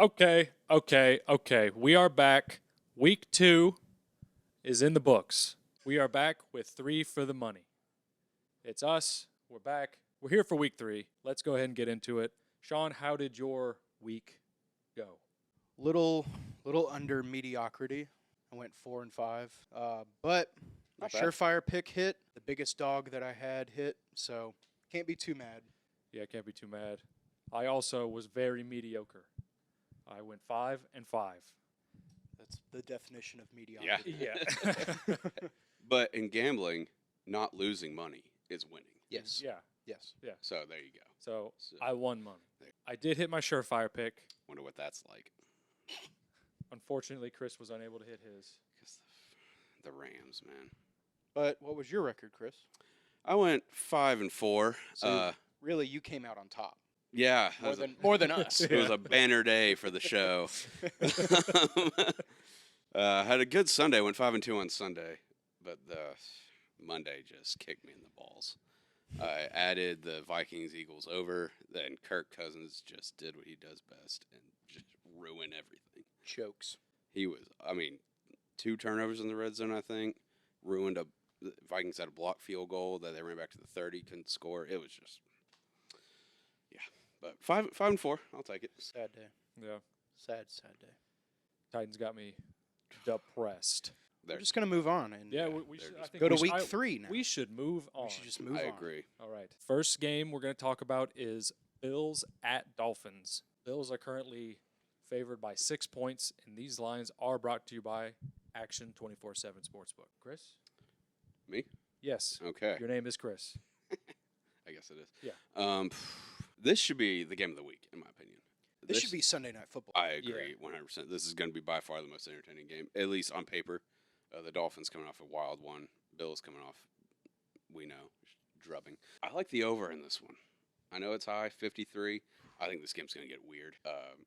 Okay. We are back. Week 2 is in the books. We are back with 3 for the money. It's us. We're back. We're here for week 3. Let's go ahead and get into it. Sean, how did your week go? Little under mediocrity. I went 4 and 5. But my Not bad. Surefire pick hit. The biggest dog that I had hit. So can't be too mad. Yeah, can't be too mad. I also was very mediocre. I went 5 and 5. That's the definition of mediocrity. Yeah. Yeah. But in gambling, not losing money is winning. Yes. Yeah. Yes. So there you go. So So- I won money. I did hit my Surefire pick. Wonder what that's like. Unfortunately, Chris was unable to hit his. 'Cause the Rams, man. But what was your record, Chris? I went 5 and 4. So really, you came out on top. Yeah, More than us. it was a banner day for the show. Had a good Sunday. Went 5 and 2 on Sunday, but the Monday just kicked me in the balls. I added the Vikings Eagles over. Then Kirk Cousins just did what he does best and just ruined everything. Chokes. He was, 2 turnovers in the red zone. I think ruined the Vikings had a blocked field goal that they ran back to the 30, couldn't score. It was just, yeah. But 5 and 4, I'll take it. Sad day. Yeah. Sad day. Titans got me depressed. We're just gonna move on and Yeah, they're we should. I just- think go to we week should, 3 now. We should move on. We should just move I on. agree. All right. First game we're going to talk about is Bills at Dolphins. Bills are currently favored by 6 points, and these lines are brought to you by Action 24/7 Sportsbook. Chris? Me? Yes. Okay. Your name is Chris. I guess it is. Yeah. This should be the game of the week, in my opinion. This should be Sunday Night Football. I agree 100%. This is going to be by far the most entertaining game, at least on paper. The Dolphins coming off a wild one. Bills coming off, we know, drubbing. I like the over in this one. I know it's high, 53. I think this game's going to get weird.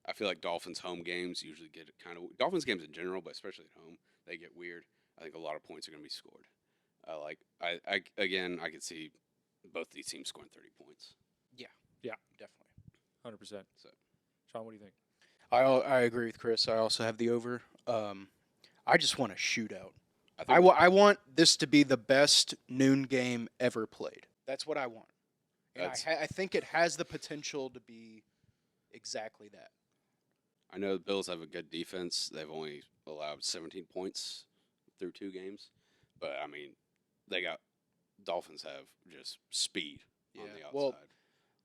I feel like Dolphins home games usually get kind of Dolphins games in general, but especially at home, they get weird. I think a lot of points are going to be scored. I could see both these teams scoring 30 points. Definitely. 100%. So. Sean, what do you think? I agree with Chris. I also have the over. I just want a shootout. I I want this to be the best noon game ever played. That's what I want. And I think it has the potential to be exactly that. I know the Bills have a good defense. They've only allowed 17 points through 2 games. But, Dolphins have just speed on the outside. Well,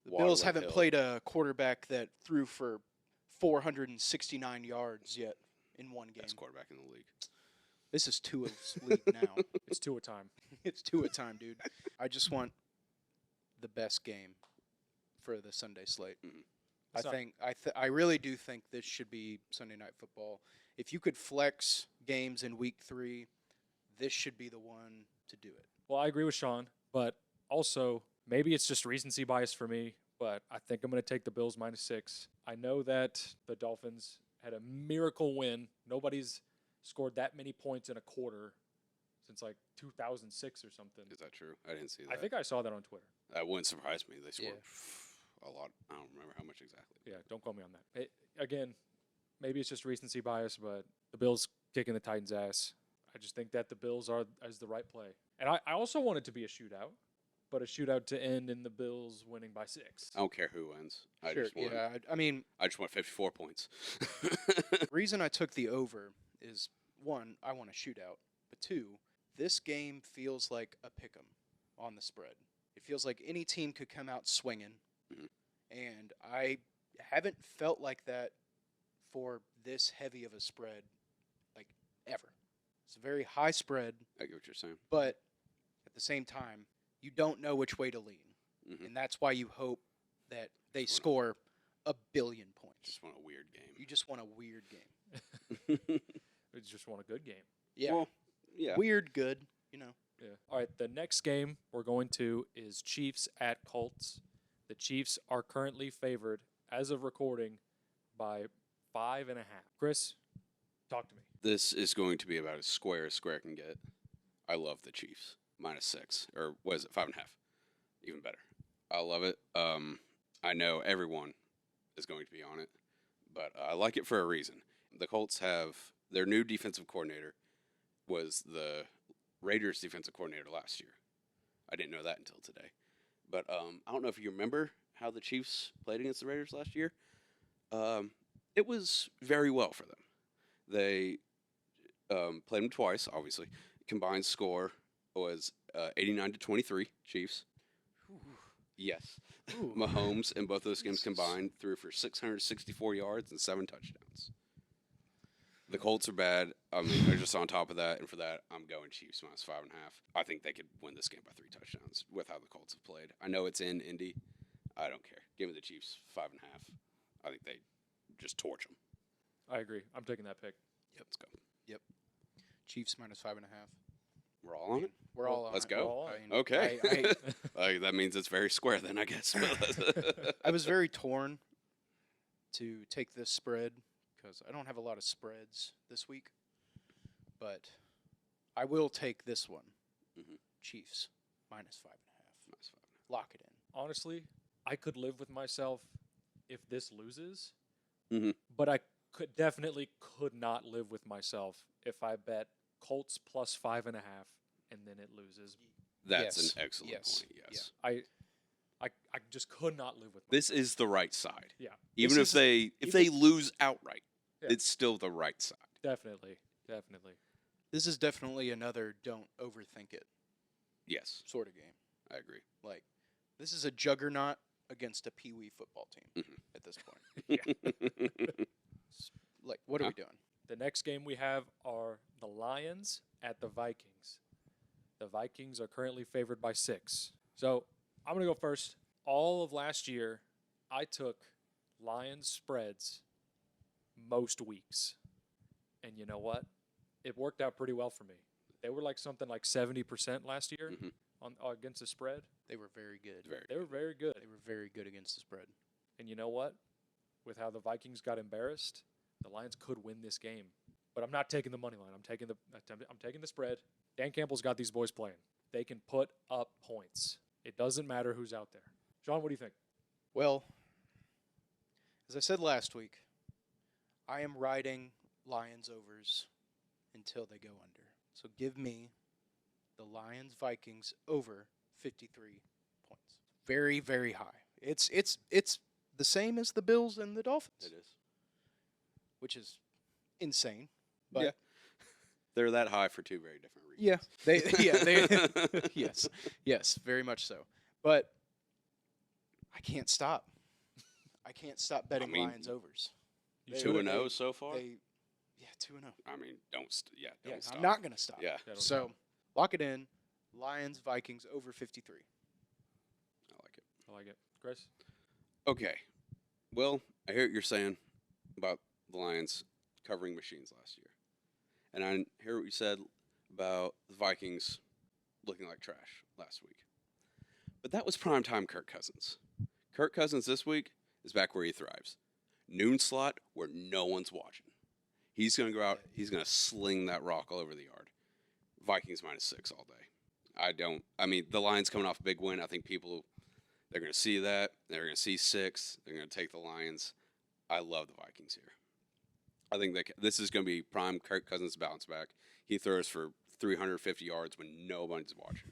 the Water Bills like haven't Hill. played a quarterback that threw for 469 yards yet in one game. Best quarterback in the league. This is Tua's league now. It's 2 a time. It's Tua time, dude. I just want the best game for the Sunday slate. Mhm. I really do think this should be Sunday Night Football. If you could flex games in week 3, this should be the one to do it. Well, I agree with Sean, but also maybe it's just recency bias for me, but I think I'm going to take the Bills -6. I know that the Dolphins had a miracle win. Nobody's scored that many points in a quarter since like 2006 or something. Is that true? I didn't see that. I think I saw that on Twitter. That wouldn't surprise me. They scored Yeah. a lot. I don't remember how much exactly. Yeah, don't call me on that. Again, maybe it's just recency bias, but the Bills kicking the Titans' ass. I just think that the Bills are as the right play. And I also want it to be a shootout, but a shootout to end in the Bills winning by 6. I don't care who wins. I Sure, just want. yeah. I mean, I just want 54 points. the reason I took the over is, 1, I want a shootout, but 2, this game feels like a pick'em on the spread. It feels like any team could come out swinging, Mhm. and I haven't felt like that for this heavy of a spread, like, ever. It's a very high spread, I get what you're saying. but at the same time, you don't know which way to lean, Mhm. and that's why you hope that they Just score a billion points. Just want a weird game. You just want a weird game. We just want a good game. Yeah, Well, yeah. weird, good, you know. Yeah. All right, the next game we're going to is Chiefs at Colts. The Chiefs are currently favored, as of recording, by 5.5. Chris, talk to me. This is going to be about as square can get. I love the Chiefs. -6. Or what is it? 5.5. Even better. I love it. I know everyone is going to be on it, but I like it for a reason. The Colts have their new defensive coordinator was the Raiders' defensive coordinator last year. I didn't know that until today. But I don't know if you remember how the Chiefs played against the Raiders last year. It was very well for them. They played them twice, obviously. Combined score was 89-23 Chiefs. Ooh. Yes. Ooh. Mahomes in both those games Jesus. combined threw for 664 yards and 7 touchdowns. The Colts are bad. I mean, they're just on top of that, and for that, I'm going Chiefs minus 5.5. I think they could win this game by 3 touchdowns with how the Colts have played. I know it's in Indy. I don't care. Give me the Chiefs 5.5. I think they just torch them. I agree. I'm taking that pick. Yep, let's go. Chiefs minus 5.5. We're all on it. We're all on Let's it. go. all on I it. mean, Okay. That means it's very square then, I guess. I was very torn to take this spread because I don't have a lot of spreads this week, but I will take this one. Mhm. Chiefs minus 5.5. Minus 5.5. Lock it in. Honestly, I could live with myself if this loses, Mhm. but I definitely could not live with myself if I bet Colts plus 5.5 and then it loses. That's Yes. an excellent Yes. point. Yes. I just could not live with myself. This is the right side. Yeah. Even This if they lose outright, Yeah. it's still the right side. Definitely. This is definitely another don't overthink it Yes, sort of game. I agree. Like, this is a juggernaut against a peewee football team Mhm. at this point. Like, what are we doing? The next game we have are the Lions at the Vikings. The Vikings are currently favored by 6. So I'm going to go first. All of last year, I took Lions spreads most weeks. And you know what? It worked out pretty well for me. They were like something like 70% last year Mhm. on against the spread. They were very good. They were very good. They were very good against the spread. And you know what? With how the Vikings got embarrassed, the Lions could win this game. But I'm not taking the money line. I'm taking the spread. Dan Campbell's got these boys playing. They can put up points. It doesn't matter who's out there. Sean, what do you think? Well, as I said last week, I am riding Lions overs until they go under. So give me the Lions Vikings over 53 points. Very, very high. It's the same as the Bills and the Dolphins, It is. which is insane. But Yeah. They're that high for 2 very different reasons. yeah, they yes, very much so. But I can't stop. I can't stop betting mean, Lions overs. You They- 2-0 so far. Yeah, 2-0. I mean, don't Yeah, stop. I'm not going to stop. Yeah, Yeah, don't So, stop. lock it in. Lions, Vikings over 53. I like it. I like it. Chris? Okay. Well, I hear what you're saying about the Lions covering machines last year. And I hear what you said about the Vikings looking like trash last week. But that was primetime Kirk Cousins. Kirk Cousins this week is back where he thrives. Noon slot where no one's watching. He's going to go out. He's going to sling that rock all over the yard. Vikings minus 6 all day. I mean, the Lions coming off a big win. I think they're going to see that. They're going to see 6. They're going to take the Lions. I love the Vikings here. I think that this is going to be prime Kirk Cousins bounce back. He throws for 350 yards when nobody's watching.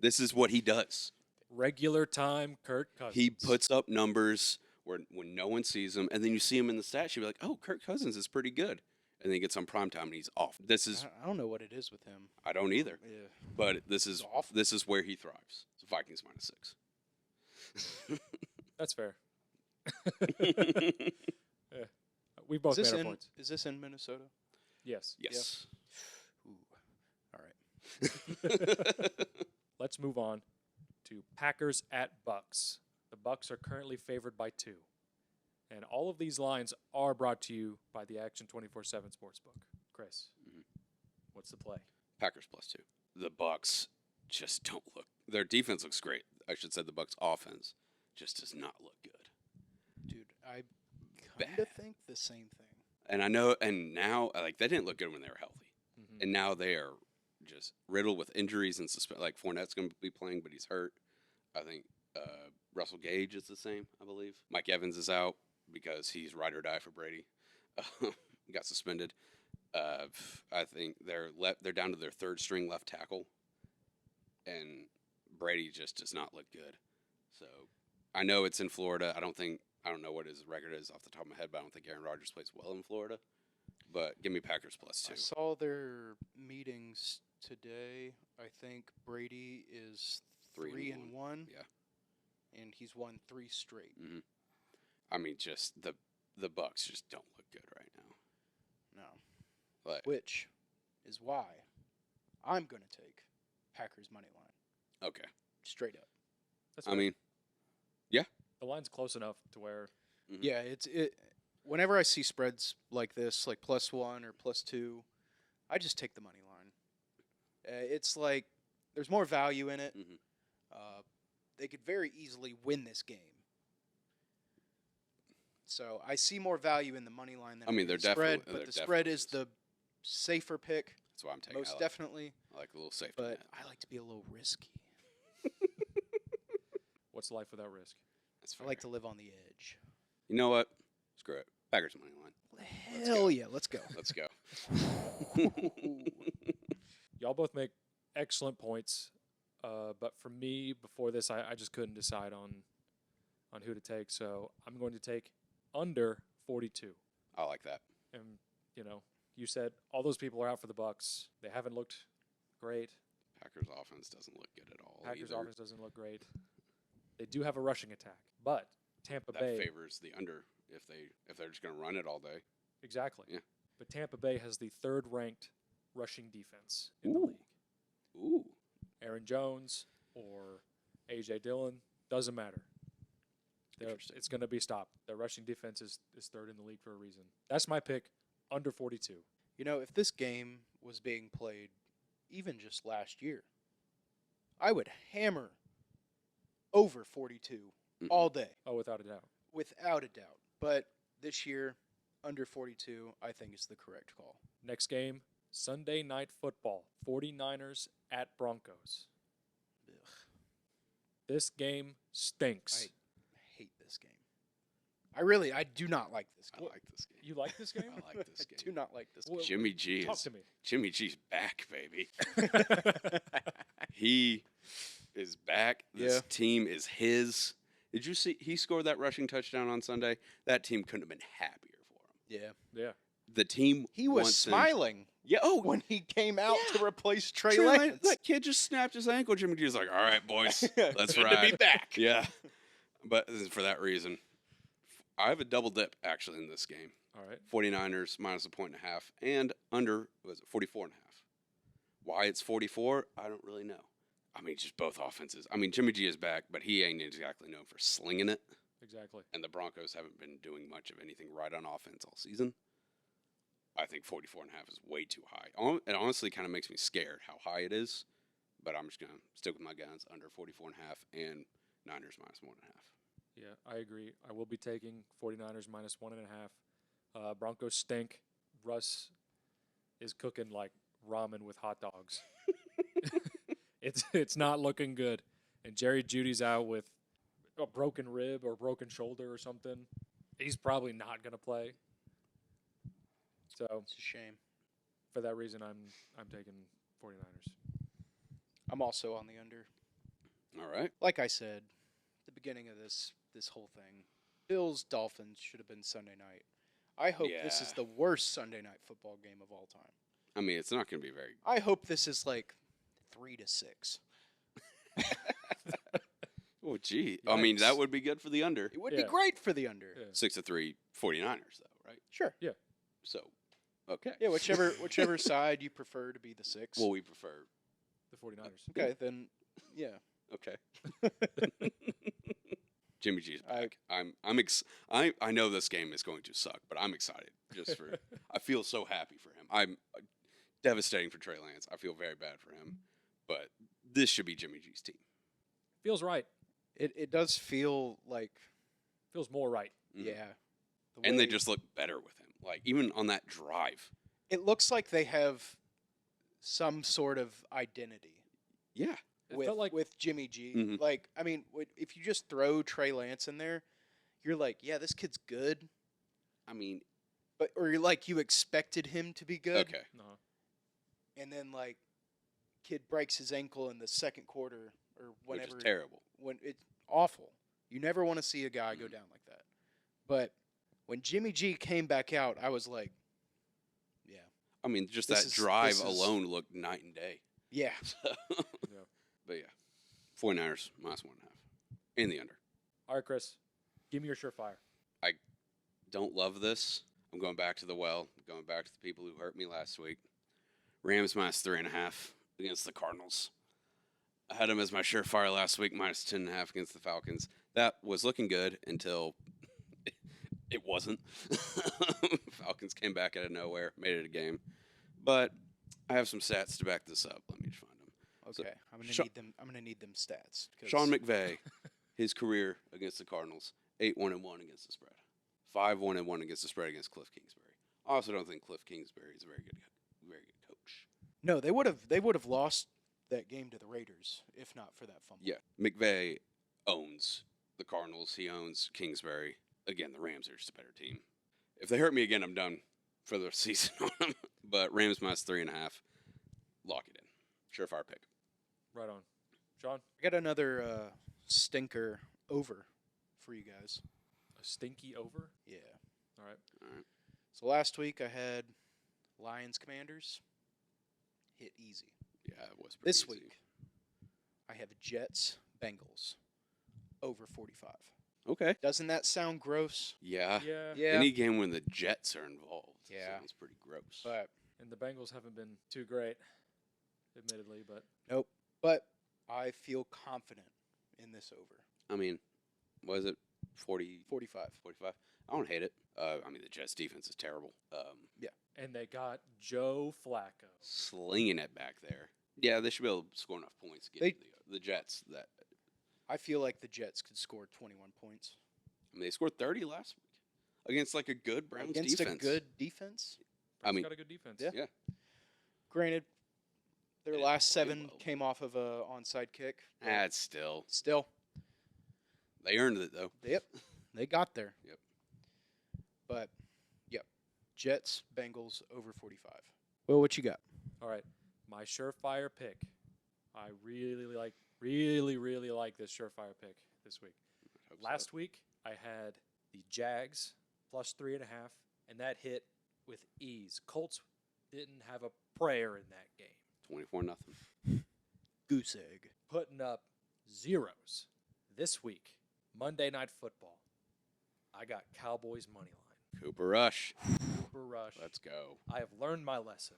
This is what he does. Regular time Kirk Cousins. He puts up numbers when no one sees him, and then you see him in the stats, you'll be like, oh, Kirk Cousins is pretty good. And then he gets on primetime and he's off. I don't know what it is with him. I don't either. Yeah. But this is Off. this is where he thrives. So Vikings minus 6. That's fair. Yeah. We both made our points. Is this in Minnesota? Yes. Yes. Ooh. All right. Let's move on to Packers at Bucks. The Bucks are currently favored by 2. And all of these lines are brought to you by the Action 24/7 Sportsbook. Chris, what's the play? Packers plus 2. The Bucks just don't look. Their defense looks great. I should say the Bucks offense just does not look good. Dude, I kind Bad. of think the same thing. And I know, and now like they didn't look good when they were healthy, Mm-hmm. and now they are just riddled with injuries and like Fournette's going to be playing, but he's hurt. I think Russell Gage is the same. I believe Mike Evans is out. because he's ride or die for Brady. Got suspended. I think they're down to their third string left tackle, and Brady just does not look good. So I know it's in Florida. I don't know what his record is off the top of my head, but I don't think Aaron Rodgers plays well in Florida. But give me Packers +2. I saw their meetings today. I think Brady is 3-1. Yeah. And he's won 3 straight. Mm-hmm. I mean, just the Bucks just don't look good right now. No. Like, Which is why I'm going to take Packers money line. okay. Straight up. That's I fair. mean, the line's close enough to where Mhm. Yeah, it. Whenever I see spreads like this, like +1 or +2, I just take the money line. It's like there's more value in it. Mhm. They could very easily win this game. So I see more value in the money line than I mean, the they're spread, definitely- but they're the spread is definitely- the safer pick, that's why I'm taking. most I like, definitely. I like a little safety But net. I like to be a little risky. what's life without risk? That's I fair. like to live on the edge. You know what? Screw it. Packers money line. Let's Hell go. yeah, let's go. Let's go. Y'all both make excellent points, but for me, before this, I just couldn't decide on who to take. So I'm going to take under 42. I like that. And you said all those people are out for the Bucks. They haven't looked great. Packers offense doesn't look good at all. Packers either. offense doesn't look great. They do have a rushing attack, but Tampa That Bay favors the under if they're just going to run it all day. exactly. Yeah. But Tampa Bay has the third-ranked rushing defense in the Ooh. league. Ooh. Aaron Jones or A.J. Dillon, doesn't matter. Interesting. It's going to be stopped. Their rushing defense is third in the league for a reason. That's my pick, under 42. You know, if this game was being played even just last year, I would hammer over 42 Mhm. all day, Oh, without a doubt. without a doubt. But this year, under 42, I think is the correct call. Next game, Sunday Night Football, 49ers at Broncos. Ugh, This game stinks. I hate this game. I do not like this I game. like this game. You like this game? I like this I game. do not like this Well, game. Jimmy G Talk is to me. Jimmy G's back, baby. He is back. This Yeah. team is his. Did you see he scored that rushing touchdown on Sunday? That team couldn't have been happier for him. Yeah. Yeah. The team He was wants him- smiling Yeah. Oh, when he came out Yeah. to replace Trey Trey Lance, Lance. that kid just snapped his ankle. Jimmy G's like, all right, boys, let's Good ride. to be back. Yeah. But for that reason, I have a double dip actually in this game. All right. 49ers -1.5 and under was it 44.5. Why it's 44, I don't really know. I mean, just both offenses. I mean, Jimmy G is back, but he ain't exactly known for slinging it. Exactly. And the Broncos haven't been doing much of anything right on offense all season. I think 44.5 is way too high. It honestly kind of makes me scared how high it is. But I'm just going to stick with my guns under 44.5 and Niners -1.5. Yeah, I agree. I will be taking 49ers -1.5. Broncos stink. Russ is cooking like ramen with hot dogs. It's not looking good. And Jerry Judy's out with a broken rib or broken shoulder or something. He's probably not going to play. So It's a shame. for that reason, I'm taking 49ers. I'm also on the under. All right. Like I said, the beginning of this whole thing, Bills Dolphins should have been Sunday night. I hope this is Yeah. the worst Sunday night football game of all time. I mean, it's not going to be very. I hope this is like 3-6. Oh, gee. I mean, that Yikes. would be good for the under. It would Yeah. be great for the under. Yeah. 6-3 49ers, though, right? Sure. So, okay. Yeah, whichever side you prefer to be the 6. Well, we prefer. The 49ers. Okay, then yeah. Okay. Jimmy G's I- back. I know this game is going to suck, but I'm excited just for. I feel so happy for him. I'm devastating for Trey Lance. I feel very bad for him, but this should be Jimmy G's team. Feels right. It does feel like Feels more right. Mhm. yeah. the And they way- just look better with him. Like even on that drive. it looks like they have some sort of identity. Yeah. It with felt like with Jimmy G. Mhm. Like, I mean, if you just throw Trey Lance in there, you're like, yeah, this kid's good, I mean, but or you're like you expected him to be good, okay. Uh-huh. and then like kid breaks his ankle in the second quarter or Which whenever is terrible. when it's awful. You never want to see a guy go Mhm. down like that. But when Jimmy G came back out, I was like, yeah, I mean, just This that is- drive this is- alone looked night and day. yeah. Yeah. But yeah, 49ers -1.5 in the under. All right, Chris, give me your surefire. Don't love this. I'm going back to the well. I'm going back to the people who hurt me last week. Rams -3.5 against the Cardinals. I had them as my surefire last week, -10.5 against the Falcons. That was looking good until it wasn't. Falcons came back out of nowhere, made it a game. But I have some stats to back this up. Let me just find them. So, Okay, I'm gonna Sha- need them. I'm gonna need them stats. 'Cause Sean McVay, his career against the Cardinals, 8-1-1 against the spread, 5-1-1 against the spread against Cliff Kingsbury. I also don't think Cliff Kingsbury is a very good coach. No, they would have lost that game to the Raiders if not for that fumble. Yeah, McVay owns the Cardinals. He owns Kingsbury. Again, the Rams are just a better team. If they hurt me again, I'm done for the season on them. But Rams -3.5, lock it in. Surefire pick. Right on. Sean, I got another stinker over for you guys. a stinky over. Yeah. All right. All right. So last week I had Lions Commanders hit easy. Yeah, it was pretty This easy. week I have Jets Bengals over 45. Okay. Doesn't that sound gross? Yeah. Yeah. Yeah. Any game when the Jets are involved Yeah. sounds pretty gross. But And the Bengals haven't been too great, admittedly, but nope. But I feel confident in this over. I mean, was it 40, 45. 45? I don't hate it. I mean, the Jets' defense is terrible. and they got Joe Flacco. Slinging it back there. Yeah, they should be able to score enough points to get They- the Jets. That I feel like the Jets could score 21 points I mean, they scored 30 last week against like a good Browns against defense. a good defense. I mean, got a good defense. Yeah. yeah. Granted, their They last didn't play 7 well. came off of a onside kick. but That's still Still, they earned it though. yep, they got there. Yep. But, yep, Jets, Bengals over 45. Well, what you got? All right. My surefire pick. I really like this surefire pick this week. Hope so. Last week I had the Jags +3.5, and that hit with ease. Colts didn't have a prayer in that game, 24-0. Goose egg. putting up zeros. This week, Monday Night Football, I got Cowboys money line. Cooper Rush. Cooper Rush. Let's go. I have learned my lesson.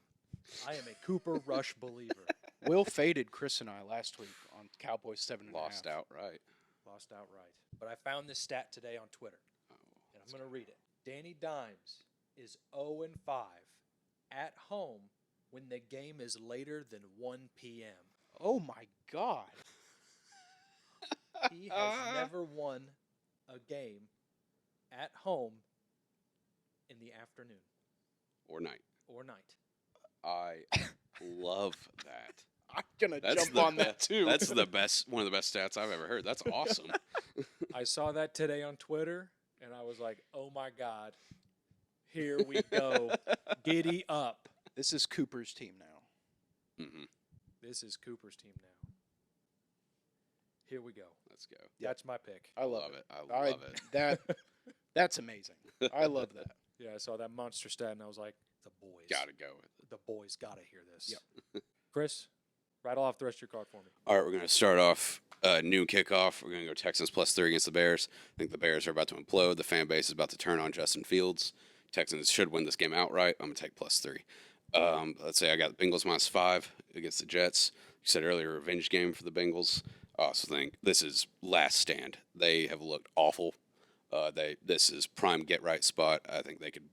I am a Cooper Rush believer. Will faded Chris and I last week on Cowboys 7.5. Lost outright. Lost outright. But I found this stat today on Twitter, Oh, and I'm going to read it. Danny Dimes is 0-5 at home when the game is later than 1 p.m. Oh my God. He has never won a game at home in the afternoon or night. or night. I love that. I'm gonna That's jump the on that too. That's the best, one of the best stats I've ever heard. That's awesome. I saw that today on Twitter, and I was like, oh my God, here we go. Giddy up. This is Cooper's team now. hmm This is Cooper's team now. Here we go. Let's go. That's my pick. I love it. I love it. That's amazing. I love that. Yeah, I saw that monster stat, and I was like, the boys. Gotta go with it. The boys got to hear this. Yep. Chris, rattle off the rest of your card for me. All right, we're going to start off noon kickoff. We're going to go Texans +3 against the Bears. I think the Bears are about to implode. The fan base is about to turn on Justin Fields. Texans should win this game outright. I'm going to take +3. Let's say I got the Bengals -5 against the Jets. You said earlier, revenge game for the Bengals. I also think this is last stand. They have looked awful. This is prime get right spot. I think they could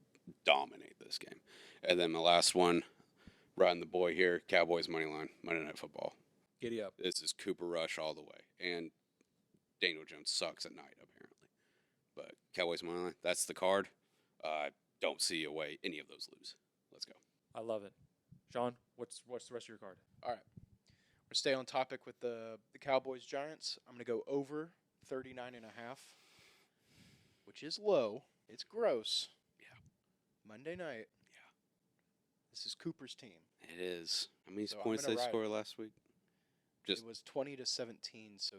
dominate this game. And then my last one, riding the boy here, Cowboys money line, Monday Night Football. Giddy up. This is Cooper Rush all the way. And Daniel Jones sucks at night, apparently. But Cowboys money line, that's the card. I don't see a way any of those lose. Let's go. I love it. Sean, what's the rest of your card? All right. We're stay on topic with the Cowboys Giants. I'm going to go over 39.5. which is low. It's gross. Yeah. Monday night. Yeah. This is Cooper's team. It is. How many So I'm points gonna they ride score it. last week? Just It was 20-17, so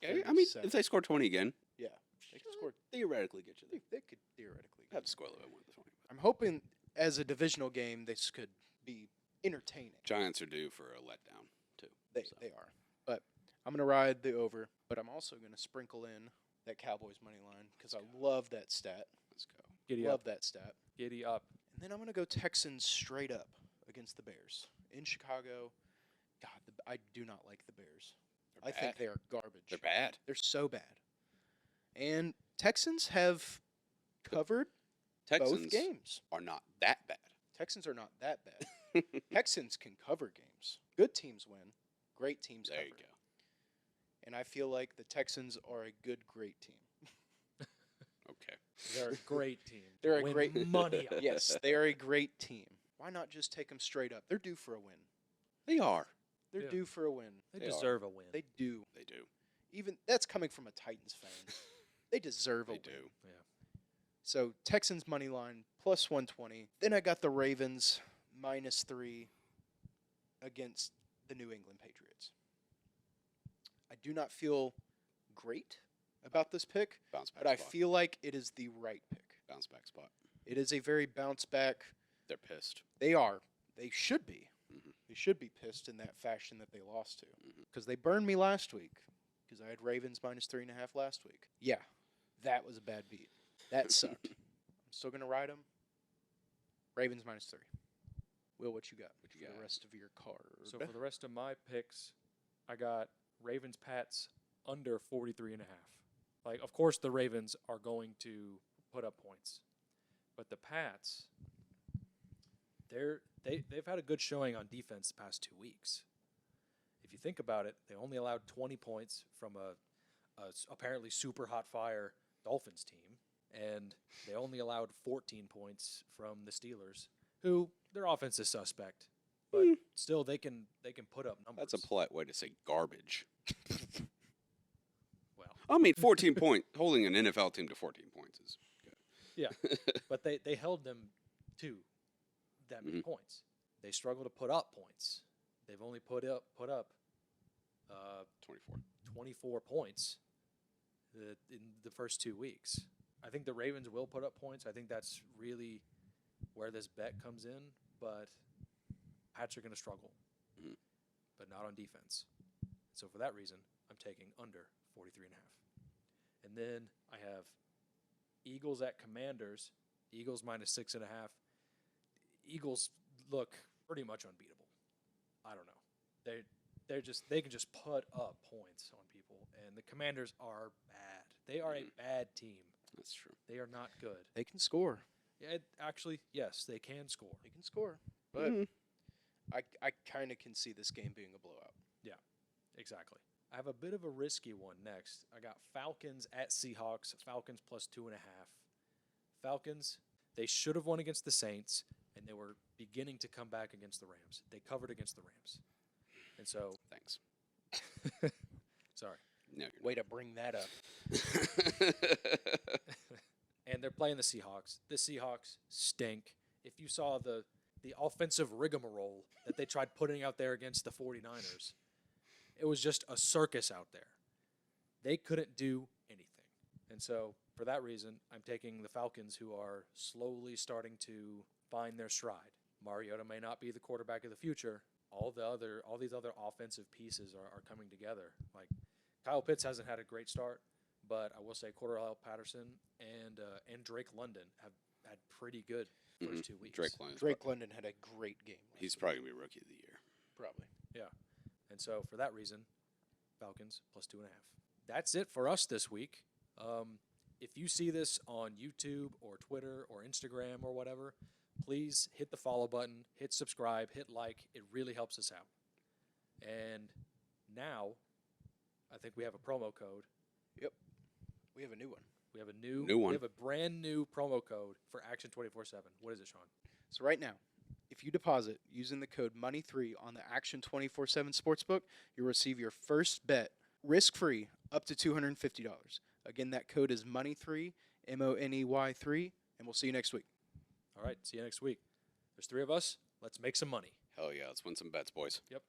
okay. I mean, 37. if they score 20 again, yeah, they could score. theoretically get you there. They could theoretically. Have to score a little bit more than 20. I'm hoping as a divisional game, this could be entertaining. Giants are due for a letdown too. They so. they are. But I'm going to ride the over, but I'm also going to sprinkle in that Cowboys money line because I love that stat. Let's go. Giddy Love up. that stat. Giddy up. And then I'm going to go Texans straight up against the Bears in Chicago. God, I do not like the Bears. They're I think bad. they are garbage. They're bad. They're so bad. And Texans have covered Texans both games. are not that bad. Texans are not that bad. Texans can cover games. Good teams win. Great teams There cover. you go. And I feel like the Texans are a good, great team. Okay. They're a great team. They're a Win great money. On. Yes, they are a great team. Why not just take them straight up? They're due for a win. They are. They're Yeah. due for a win. They They are. deserve a win. They do. They do. Even that's coming from a Titans fan. They deserve a They win. do. So Texans money line plus 120. Then I got the Ravens -3 against the New England Patriots. I do not feel great about this pick, Bounce back but I spot. feel like it is the right pick. Bounce back spot. It is a very bounce back. They're pissed. They are. They should be. Mhm. They should be pissed in that fashion that they lost to. Mhm. Because they burned me last week. Because I had Ravens -3.5 last week. Yeah, that was a bad beat. That sucked. I'm still going to ride them. Ravens -3. Will, what you got? What you for got? the rest of your card? So for the rest of my picks, I got Ravens Pats under 43.5. Like, of course, the Ravens are going to put up points, but the Pats, they've had a good showing on defense the past 2 weeks. If you think about it, they only allowed 20 points from a apparently super hot fire Dolphins team, and they only allowed 14 points from the Steelers, who their offense is suspect, but still they can put up numbers. That's a polite way to say garbage. Well, I mean, 14 point holding an NFL team to 14 points is good. yeah, but they held them to that many points. They struggle to put up points. They've only put up 24. 24 points in the first 2 weeks. I think the Ravens will put up points. I think that's really where this bet comes in, but Pats are going to struggle, but not on defense. So for that reason, I'm taking under 43.5. And then I have Eagles at Commanders. Eagles -6.5. Eagles look pretty much unbeatable. I don't know. They can just put up points on people, and the Commanders are bad. They are a bad team. That's true. They are not good. They can score. Yeah, actually, yes, they can score. They can score. But I kind of can see this game being a blowout. Exactly. I have a bit of a risky one next. I got Falcons at Seahawks. Falcons +2.5. Falcons, they should have won against the Saints, and they were beginning to come back against the Rams. They covered against the Rams. And so, Thanks. sorry. No, you're Way to bring that up. not. And they're playing the Seahawks. The Seahawks stink. If you saw the offensive rigmarole that they tried putting out there against the 49ers, it was just a circus out there. They couldn't do anything. And so, for that reason, I'm taking the Falcons, who are slowly starting to find their stride. Mariota may not be the quarterback of the future. All these other offensive pieces are coming together. Like, Kyle Pitts hasn't had a great start, but I will say Cordell Patterson and Drake London have had pretty good first 2 weeks. Drake London had a great game. He's probably going to be Rookie of the Year. Probably. Yeah. And so for that reason, Falcons +2.5. That's it for us this week. If you see this on YouTube or Twitter or Instagram or whatever, please hit the follow button, hit subscribe, hit like. It really helps us out. And now, I think we have a promo code. Yep. We have a new one. We have a new one. We have a brand new promo code for Action 24/7. What is it, Sean? So right now, if you deposit using the code MONEY3 on the Action 24/7 Sportsbook, you'll receive your first bet risk-free up to $250. Again, that code is MONEY3, MONEY3, and we'll see you next week. All right, see you next week. There's 3 of us. Let's make some money. Hell yeah, let's win some bets, boys. Yep.